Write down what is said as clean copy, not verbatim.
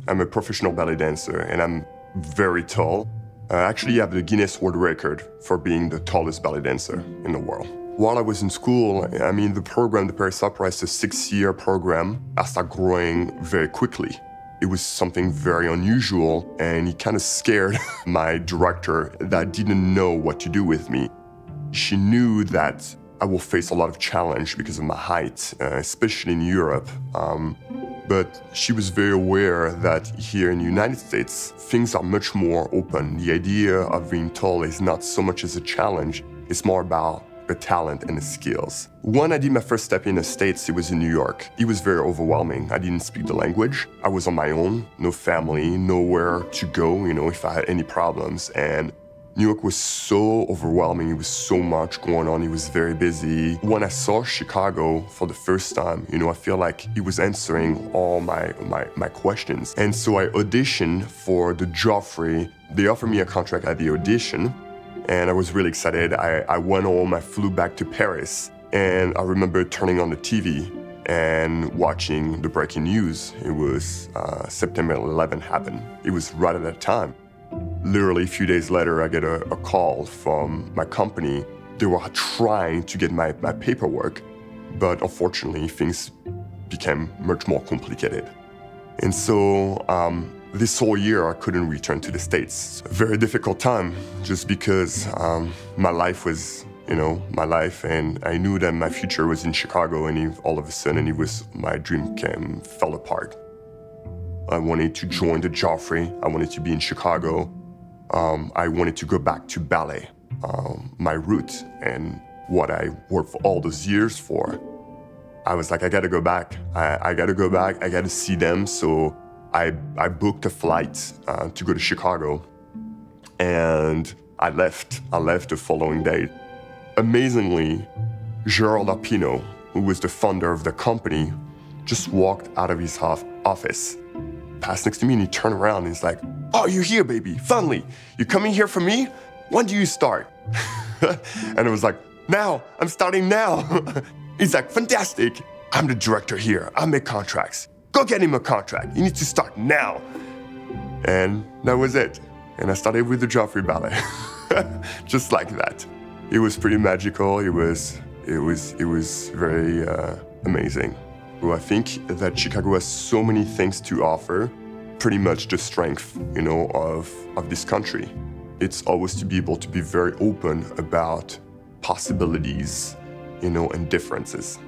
I'm a professional ballet dancer, and I'm very tall. I actually have the Guinness World Record for being the tallest ballet dancer in the world. While I was in school, I mean, the program, the Paris Opera, is a 6-year program. I started growing very quickly. It was something very unusual, and it kind of scared my director that didn't know what to do with me. She knew that I will face a lot of challenge because of my height, especially in Europe. But she was very aware that here in the United States, things are much more open. The idea of being tall is not so much as a challenge, it's more about the talent and the skills. When I did my first step in the States, it was in New York. It was very overwhelming. I didn't speak the language. I was on my own, no family, nowhere to go, if I had any problems. And New York was so overwhelming. It was so much going on. It was very busy. When I saw Chicago for the first time, I feel like it was answering all my questions. And so I auditioned for the Joffrey. They offered me a contract at the audition, and I was really excited. I went home, I flew back to Paris, and I remember turning on the TV and watching the breaking news. It was September 11 happened. It was right at that time. Literally a few days later, I get a call from my company. They were trying to get my paperwork, but unfortunately, things became much more complicated. And so this whole year, I couldn't return to the States. A very difficult time, just because my life was, my life, and I knew that my future was in Chicago, and all of a sudden, my dream fell apart. I wanted to join the Joffrey. I wanted to be in Chicago. I wanted to go back to ballet, my roots, and what I worked for all those years for. I was like, I gotta go back. I gotta go back. I gotta see them. So I booked a flight to go to Chicago, and I left. I left the following day. Amazingly, Gerald Arpino, who was the founder of the company, just walked out of his office, passed next to me, and he turned around and he's like, "Oh, you're here, baby, finally. You're coming here for me? When do you start?" And I was like, "Now, I'm starting now." He's like, "Fantastic. I'm the director here. I make contracts. Go get him a contract. You need to start now." And that was it. And I started with the Joffrey Ballet, just like that. It was pretty magical. It was very amazing. Well, I think that Chicago has so many things to offer, pretty much the strength, of this country. It's always to be able to be very open about possibilities, and differences.